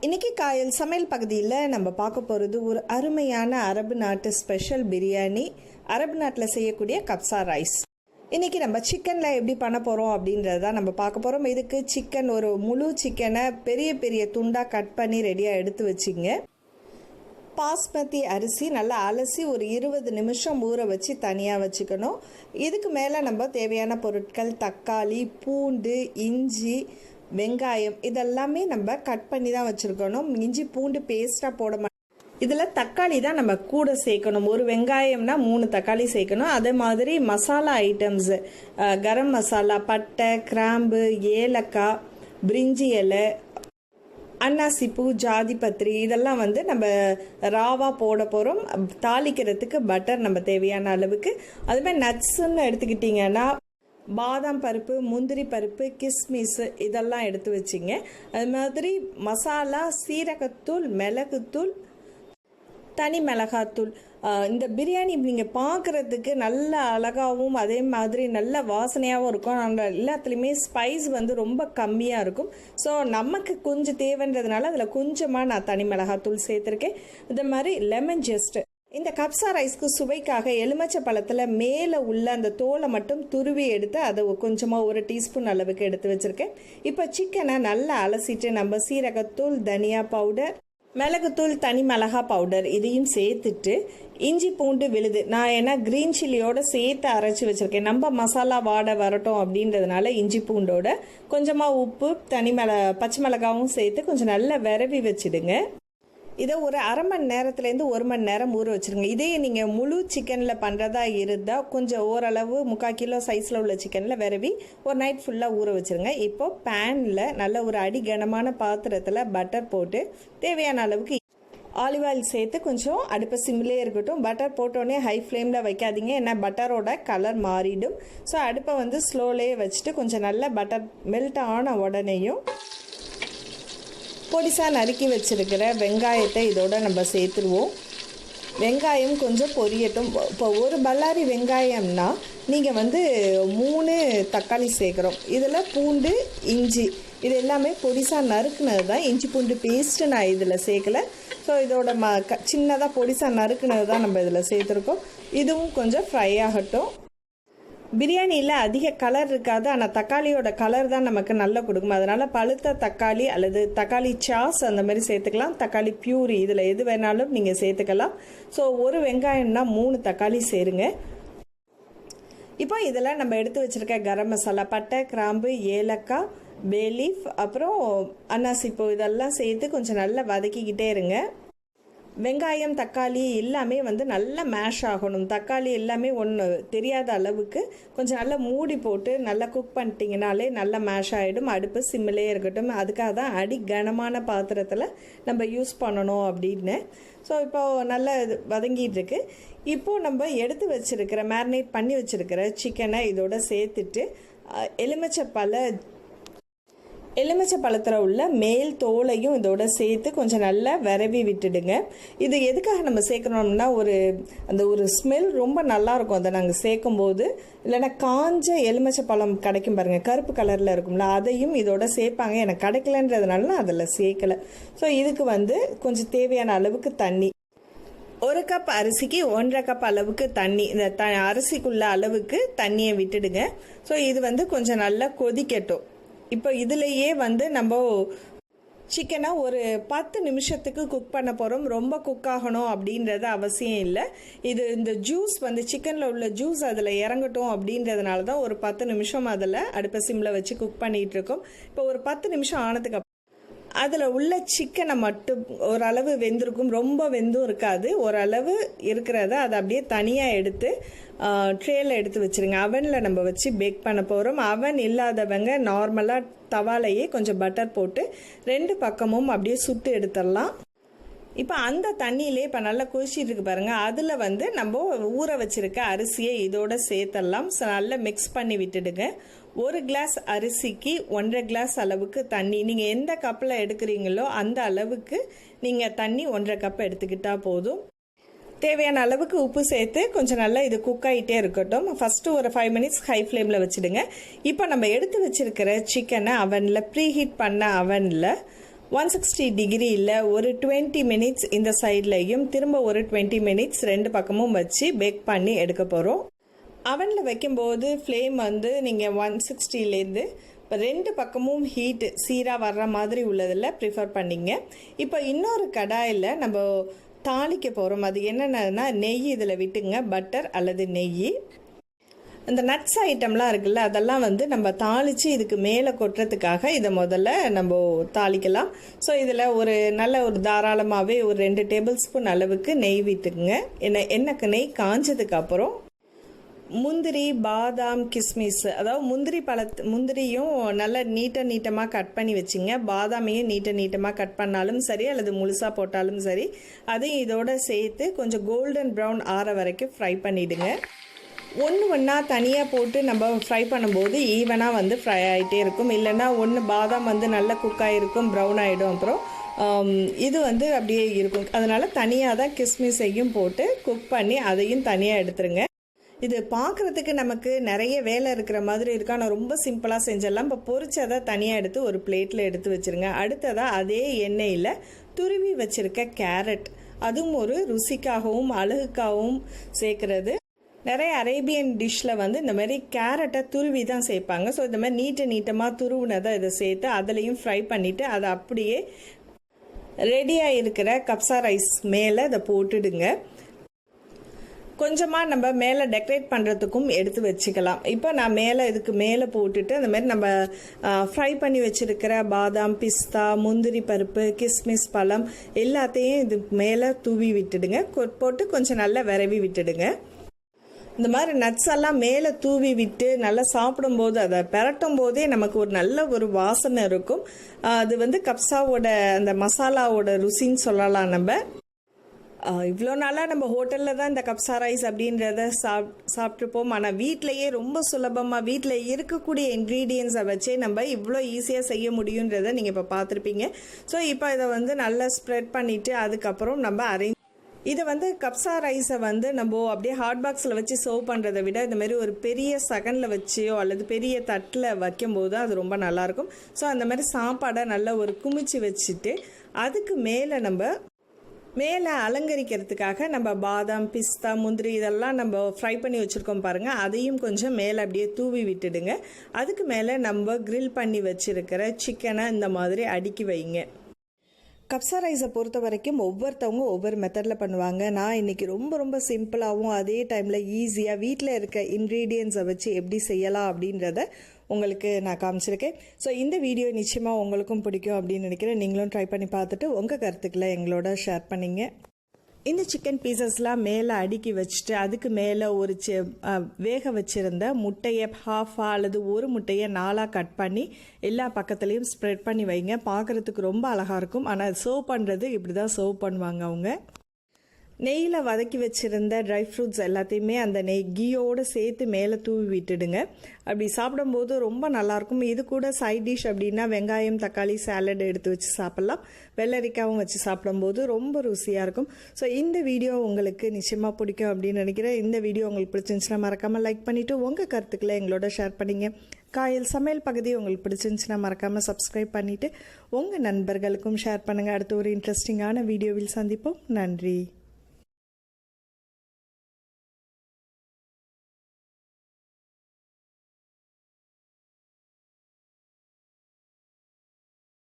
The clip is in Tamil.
இன்றைக்கி காயல் சமையல் பகுதியில் நம்ம பார்க்க போகிறது ஒரு அருமையான அரபு நாட்டு ஸ்பெஷல் பிரியாணி. அரபு நாட்டில் செய்யக்கூடிய கப்சா ரைஸ். இன்றைக்கி நம்ம சிக்கனில் எப்படி பண்ண போகிறோம் அப்படின்றத நம்ம பார்க்க போகிறோம். இதுக்கு சிக்கன், ஒரு முழு சிக்கனை பெரிய பெரிய துண்டாக கட் பண்ணி ரெடியாக எடுத்து வச்சிங்க. பாஸ்மதி அரிசி நல்லா அலசி ஒரு 20 நிமிஷம் ஊற வச்சு தனியாக வச்சுக்கணும். இதுக்கு மேலே நம்ம தேவையான பொருட்கள் தக்காளி, பூண்டு, இஞ்சி, வெங்காயம் இதெல்லாமே நம்ம கட் பண்ணி தான் வச்சுருக்கணும். இஞ்சி பூண்டு பேஸ்ட்டாக போட மாட்டோம். இதில் தக்காளி தான் நம்ம கூட சேர்க்கணும். ஒரு வெங்காயம்னா 3 தக்காளி சேர்க்கணும். அதே மாதிரி மசாலா ஐட்டம்ஸு, கரம் மசாலா, பட்டை, கிராம்பு, ஏலக்காய், பிரிஞ்சி இலை, அன்னாசிப்பூ, ஜாதிபத்திரி இதெல்லாம் நம்ம ராவாக போட போகிறோம். தாளிக்கிறதுக்கு பட்டர் நம்ம தேவையான அளவுக்கு. அதுமாதிரி நட்ஸுன்னு எடுத்துக்கிட்டிங்கன்னா பாதாம் பருப்பு, முந்திரி பருப்பு, கிஸ்மிஸ் இதெல்லாம் எடுத்து வச்சிங்க. அது மாதிரி மசாலா, சீரகத்தூள், மிளகுத்தூள், தனி மிளகாத்தூள். இந்த பிரியாணி நீங்கள் பார்க்குறதுக்கு நல்ல அழகாகவும் அதே மாதிரி நல்ல வாசனையாகவும் இருக்கும். நாங்கள் எல்லாத்துலேயுமே ஸ்பைஸ் ரொம்ப கம்மியாக இருக்கும். ஸோ நமக்கு கொஞ்சம் தேவைன்றதுனால அதில் கொஞ்சமாக நான் தனி மிளகாத்தூள் சேர்த்துருக்கேன். இது மாதிரி லெமன் ஜெஸ்ட்டு. இந்த கப்சா ரைஸ்க்கு சுவைக்காக எலுமிச்சை பழத்தில் மேலே உள்ள அந்த தோலை மட்டும் துருவி எடுத்து அதை கொஞ்சமாக 1 டீஸ்பூன் அளவுக்கு எடுத்து வச்சுருக்கேன். இப்போ சிக்கனை நல்லா அலசிட்டு நம்ம சீரகத்தூள், தனியா பவுடர், மிளகுத்தூள், தனி மிளகா பவுடர் இதையும் சேர்த்துட்டு இஞ்சி பூண்டு விழுது நான் ஏன்னா க்ரீன் சில்லியோடு சேர்த்து அரைச்சி வச்சுருக்கேன். நம்ம மசாலா வாடை வரட்டும் அப்படின்றதுனால இஞ்சி பூண்டோட கொஞ்சமாக உப்பு, பச்சை மிளகாவும் சேர்த்து கொஞ்சம் நல்லா விரவி வச்சுடுங்க. இதை ஒரு அரை மணி நேரத்துலேருந்து 1 மணி நேரம் ஊற வச்சுருங்க. இதே நீங்கள் முழு சிக்கனில் பண்ணுறதா இருந்தால் கொஞ்சம் ஓரளவு 3/4 கிலோ சைஸில் உள்ள சிக்கனில் விரவி ஒரு நைட் ஃபுல்லாக ஊற வச்சுருங்க. இப்போது பேனில் நல்ல ஒரு அடி கனமான பாத்திரத்தில் பட்டர் போட்டு தேவையான அளவுக்கு ஆலிவ் ஆயில் சேர்த்து கொஞ்சம் அடுப்பை சிம்மிலே இருக்கட்டும். பட்டர் போட்டோடனே ஹை ஃப்ளேமில் வைக்காதீங்க, ஏன்னா பட்டரோட கலர் மாறிடும். ஸோ அடுப்பை ஸ்லோலேயே வச்சுட்டு கொஞ்சம் நல்லா பட்டர் மெல்ட் ஆன உடனேயும் பொடிசாக நறுக்கி வச்சுருக்கிற வெங்காயத்தை இதோட நம்ம சேர்த்துருவோம். வெங்காயம் கொஞ்சம் பொரியட்டும். இப்போ ஒரு பல்லாரி வெங்காயம்னா நீங்கள் 3 தக்காளி சேர்க்குறோம். இதில் பூண்டு, இஞ்சி இது எல்லாமே பொடிசாக நறுக்குனது தான். இஞ்சி பூண்டு பேஸ்ட்டு நான் இதில் சேர்க்கலை. ஸோ இதோட சின்னதாக பொடிசாக நறுக்குனது தான் நம்ம இதில் சேர்த்துருக்கோம். இதுவும் கொஞ்சம் ஃப்ரை ஆகட்டும். பிரியாணியில் அதிக கலர் இருக்காது, ஆனால் தக்காளியோட கலர் தான் நமக்கு நல்லா கொடுக்கும். அதனால் பழுத்த தக்காளி அல்லது தக்காளி சாஸ் அந்த மாதிரி சேர்த்துக்கலாம். தக்காளி பியூரி இதில் எது வேணாலும் நீங்கள் சேர்த்துக்கலாம். ஸோ ஒரு வெங்காயம்னா 3 தக்காளி சேருங்க. இப்போ இதில் நம்ம எடுத்து வச்சுருக்க கரம் மசாலா, பட்டை, கிராம்பு, ஏலக்காய், பேலீஃப், அப்புறம் அன்னாசிப்பூ இதெல்லாம் சேர்த்து கொஞ்சம் நல்லா வதக்கிக்கிட்டே இருங்க. வெங்காயம், தக்காளி எல்லாமே நல்லா மேஷ் ஆகணும். தக்காளி எல்லாமே ஒன்று தெரியாத அளவுக்கு கொஞ்சம் நல்லா மூடி போட்டு நல்லா குக் பண்ணிட்டீங்கனாலே நல்லா மேஷ் ஆகிடும். அடுப்பு சிம்மிலே இருக்கட்டும். அதுக்காக தான் அடி கனமான பாத்திரத்தில் நம்ம யூஸ் பண்ணணும் அப்படின்னு. ஸோ இப்போது நல்லா வதங்கிட்டு இருக்கு. இப்போது நம்ம எடுத்து வச்சுருக்கிற மேரினேட் பண்ணி வச்சுருக்கிற சிக்கனை இதோட சேர்த்துட்டு எலுமிச்சை பழத்தில் உள்ள மேல் தோலையும் இதோட சேர்த்து கொஞ்சம் நல்லா விரவி விட்டுடுங்க. இது எதுக்காக நம்ம சேர்க்கணும்னா ஒரு ஸ்மெல் ரொம்ப நல்லாயிருக்கும் அதை நாங்கள் சேர்க்கும்போது. இல்லைன்னா காஞ்ச எலுமிச்சை பழம் கிடைக்கும் பாருங்கள், கருப்பு கலரில் இருக்கும்ல, அதையும் இதோட சேர்ப்பாங்க. எனக்கு கிடைக்கலன்றதுனால நான் அதில் சேர்க்கலை. ஸோ இதுக்கு கொஞ்சம் தேவையான அளவுக்கு தண்ணி, 1 கப் அரிசிக்கு 1.5 கப் அளவுக்கு தண்ணி, இந்த அரிசிக்குள்ள அளவுக்கு தண்ணியை விட்டுடுங்க. ஸோ இது கொஞ்சம் நல்லா கொதிக்கட்டும். இப்போ இதுலேயே நம்ம சிக்கனை ஒரு 10 நிமிஷத்துக்கு குக் பண்ண போகிறோம். ரொம்ப குக் ஆகணும் அப்படின்றது அவசியம் இல்லை. இந்த ஜூஸ் சிக்கனில் உள்ள ஜூஸ் அதில் இறங்கட்டும் அப்படின்றதுனால தான் ஒரு 10 நிமிஷம் அதில் அடுப்பை சிம்மில் வச்சு குக் பண்ணிகிட்டு இருக்கோம். இப்போ ஒரு 10 நிமிஷம் ஆனதுக்கு அதில் உள்ள சிக்கனை மட்டும் ஓரளவு வெந்திருக்கும், ரொம்ப வெந்தும் இருக்காது. ஓரளவு இருக்கிறத அதை அப்படியே தனியாக எடுத்து ட்ரேயில் எடுத்து வச்சுருங்க. அவனில் நம்ம வச்சு பேக் பண்ண போகிறோம். அவன் இல்லாதவங்க நார்மலாக தவாலையே கொஞ்சம் பட்டர் போட்டு 2 பக்கமும் அப்படியே சுட்டு எடுத்துடலாம். இப்போ அந்த தண்ணியிலே இப்போ நல்லா கொதிச்சிட்டு இருக்கு பாருங்கள். அதில் நம்ம ஊற வச்சுருக்க அரிசியை இதோட சேர்த்தெல்லாம் நல்லா மிக்ஸ் பண்ணி விட்டுடுங்க. 1 கிளாஸ் அரிசிக்கு 1.5 கிளாஸ் அளவுக்கு தண்ணி. நீங்கள் எந்த கப்பில் எடுக்கிறீங்களோ அந்த அளவுக்கு நீங்கள் தண்ணி 1.5 கப் எடுத்துக்கிட்டால் போதும். தேவையான அளவுக்கு உப்பு சேர்த்து கொஞ்சம் நல்லா இது குக் ஆகிட்டே இருக்கட்டும். ஃபஸ்ட்டு ஒரு 5 மினிட்ஸ் ஹை ஃப்ளேமில் வச்சுடுங்க. இப்போ நம்ம எடுத்து வச்சுருக்கிற சிக்கனை அவனில் ப்ரீஹீட் பண்ண அவனில் 160 டிகிரியில் ஒரு 20 மினிட்ஸ் இந்த சைட்லையும் திரும்ப ஒரு 20 மினிட்ஸ் ரெண்டு பக்கமும் வச்சு பேக் பண்ணி எடுக்க போகிறோம். அவனில் வைக்கும்போது ஃப்ளேம் வந்து நீங்கள் 160லேருந்து இப்போ ரெண்டு பக்கமும் ஹீட்டு சீராக வர்ற மாதிரி உள்ளதில் ப்ரிஃபர் பண்ணிங்க. இப்போ இன்னொரு கடாயில் நம்ம தாளிக்க போகிறோம். அது என்னென்னா நெய் இதில் விட்டுங்க, பட்டர் அல்லது நெய். இந்த நட்ஸ் ஐட்டம்லாம் இருக்குல்ல, அதெல்லாம் வந்து நம்ம தாளித்து இதுக்கு மேலே கொட்டுறதுக்காக இதை முதல்ல நம்ம தாளிக்கலாம். ஸோ இதில் ஒரு நல்ல ஒரு தாராளமாகவே ஒரு 2 டேபிள் ஸ்பூன் அளவுக்கு நெய் விட்டுக்குங்க. எண்ணெய்க்கு நெய் காஞ்சதுக்கு அப்புறம் முந்திரி, பாதாம், கிஸ்மிஸ், அதாவது முந்திரியும் நல்லா நீட்டமாக கட் பண்ணி வச்சுங்க. பாதாமையும் நீட்டமாக கட் பண்ணாலும் சரி அல்லது முழுசாக போட்டாலும் சரி, அதையும் இதோட சேர்த்து கொஞ்சம் கோல்டன் ப்ரௌன் ஆற வரைக்கும் ஃப்ரை பண்ணிவிடுங்க. ஒன்றா தனியாக போட்டு நம்ம ஃப்ரை பண்ணும்போது ஈவனாக வந்து ஃப்ரை ஆகிட்டே இருக்கும். இல்லைன்னா பாதாம் வந்து நல்லா குக் ஆகிருக்கும், ப்ரௌன் ஆகிடும். அப்புறம் இது வந்து அப்படியே இருக்கும். அதனால் தனியாக தான் கிஸ்மிஸையும் போட்டு குக் பண்ணி அதையும் தனியாக எடுத்துருங்க. இது பார்க்குறதுக்கு நமக்கு நிறைய வேலை இருக்கிற மாதிரி இருக்கா. நான் ரொம்ப சிம்பிளாக செஞ்சிடலாம். இப்போ பொரிச்சதை தனியாக எடுத்து ஒரு பிளேட்டில் எடுத்து வச்சுருங்க. அடுத்ததாக அதே எண்ணெயில் துருவி வச்சுருக்க கேரட், அதுவும் ஒரு ருசிக்காகவும் அழகுக்காகவும் சேர்க்குறது. நிறைய அரேபியன் டிஷ்ஷில் வந்து இந்த மாதிரி கேரட்டை துருவி தான் சேர்ப்பாங்க. ஸோ இந்த மாதிரி நீட்டமாக துருவினதை இதை சேர்த்து அதுலேயும் ஃப்ரை பண்ணிவிட்டு அதை அப்படியே ரெடியாக இருக்கிற கப்சா ரைஸ் மேலே இதை போட்டுடுங்க. கொஞ்சமாக நம்ம மேலே டெக்கரேட் பண்ணுறதுக்கும் எடுத்து வச்சுக்கலாம். இப்போ நான் இதுக்கு மேலே போட்டுட்டு அந்த மாதிரி நம்ம ஃப்ரை பண்ணி வச்சுருக்கிற பாதாம், பிஸ்தா, முந்திரி பருப்பு, கிஸ்மிஸ் பழம் எல்லாத்தையும் இதுக்கு மேலே தூவி விட்டுடுங்க. போட்டு கொஞ்சம் நல்லா விரவி விட்டுடுங்க. இந்த மாதிரி நட்ஸ் எல்லாம் மேலே தூவி விட்டு நல்லா சாப்பிடும்போது அதை பெரட்டும் போதே நமக்கு ஒரு நல்ல ஒரு வாசனை இருக்கும். அது வந்து கப்சாவோட அந்த மசாலாவோட ருசின்னு சொல்லலாம். நம்ம இவ்வளோ நாளாக நம்ம ஹோட்டலில் தான் இந்த கப்சா ரைஸ் அப்படின்றத சாப்பிட்ருப்போம். ஆனால் வீட்டிலையே ரொம்ப சுலபமாக வீட்டில் இருக்கக்கூடிய இன்க்ரீடியன்ஸை வச்சே நம்ம இவ்வளோ ஈஸியாக செய்ய முடியுன்றதை நீங்கள் இப்போ பார்த்துருப்பீங்க. ஸோ இப்போ இதை வந்து நல்லா ஸ்ப்ரெட் பண்ணிவிட்டு அதுக்கப்புறம் நம்ம இதை வந்து கப்சா ரைஸை வந்து நம்ம அப்படியே ஹாட் பாக்ஸில் வச்சு சர்வ் பண்ணுறதை விட இந்த மாதிரி ஒரு பெரிய சகனில் வச்சியோ அல்லது பெரிய தட்டில் வைக்கும்போது அது ரொம்ப நல்லாயிருக்கும். ஸோ அந்த மாதிரி சாப்பாடை நல்லா ஒரு குமிச்சு வச்சுட்டு அதுக்கு மேலே அலங்கரிக்கிறதுக்காக நம்ம பாதாம், பிஸ்தா, முந்திரி இதெல்லாம் நம்ம ஃப்ரை பண்ணி வச்சுருக்கோம் பாருங்கள், அதையும் கொஞ்சம் மேலே அப்படியே தூவி விட்டுடுங்க. அதுக்கு மேலே நம்ம கிரில் பண்ணி வச்சுருக்கிற சிக்கனை இந்த மாதிரி அடுக்கி வைங்க. கப்சா ரைஸை பொறுத்த வரைக்கும் ஒவ்வொருத்தவங்க ஒவ்வொரு மெத்தடில் பண்ணுவாங்க. நான் இன்றைக்கி ரொம்ப சிம்பிளாகவும் அதே டைமில் ஈஸியாக வீட்டில் இருக்க இன்க்ரீடியன்ஸை வச்சு எப்படி செய்யலாம் அப்படின்றத உங்களுக்கு நான் காமிச்சிருக்கேன். ஸோ இந்த வீடியோ நிச்சயமாக உங்களுக்கும் பிடிக்கும் அப்படின்னு நினைக்கிறேன். நீங்களும் ட்ரை பண்ணி பார்த்துட்டு உங்கள் கருத்துக்களை எங்களோட ஷேர் பண்ணிங்க. இந்த சிக்கன் பீசஸ்லாம் மேலே அடுக்கி வச்சுட்டு அதுக்கு மேலே ஒரு வேக வச்சுருந்த முட்டையை ஹாஃபாக அல்லது ஒரு முட்டையை 4ஆக கட் பண்ணி எல்லா பக்கத்துலேயும் ஸ்ப்ரெட் பண்ணி வைங்க. பார்க்குறதுக்கு ரொம்ப அழகாக இருக்கும். ஆனால் சர்வ் பண்ணுறது இப்படி தான் சர்வ் பண்ணுவாங்க அவங்க. நெய்யில் வதக்கி வச்சுருந்த ட்ரை ஃப்ரூட்ஸ் எல்லாத்தையுமே அந்த கீயோடு சேர்த்து மேலே தூவி விட்டுடுங்க. அப்படி சாப்பிடும்போது ரொம்ப நல்லாயிருக்கும். இது கூட சைட் டிஷ் அப்படின்னா வெங்காயம், தக்காளி சாலட் எடுத்து வச்சு சாப்பிட்லாம். வெள்ளரிக்காவும் வச்சு சாப்பிடும்போது ரொம்ப ருசியாக இருக்கும். ஸோ இந்த வீடியோ உங்களுக்கு நிச்சயமாக பிடிக்கும் அப்படின்னு நினைக்கிறேன். இந்த வீடியோ உங்களுக்கு பிடிச்சிருந்துச்சுன்னா மறக்காமல் லைக் பண்ணிவிட்டு உங்கள் கருத்துக்களை எங்களோட ஷேர் பண்ணிங்க. காயல் சமையல் பகுதி உங்களுக்கு பிடிச்சிருந்துச்சுன்னா மறக்காமல் சப்ஸ்கிரைப் பண்ணிவிட்டு உங்கள் நண்பர்களுக்கும் ஷேர் பண்ணுங்கள். அடுத்து ஒரு இன்ட்ரெஸ்டிங்கான வீடியோவில் சந்திப்போம். நன்றி.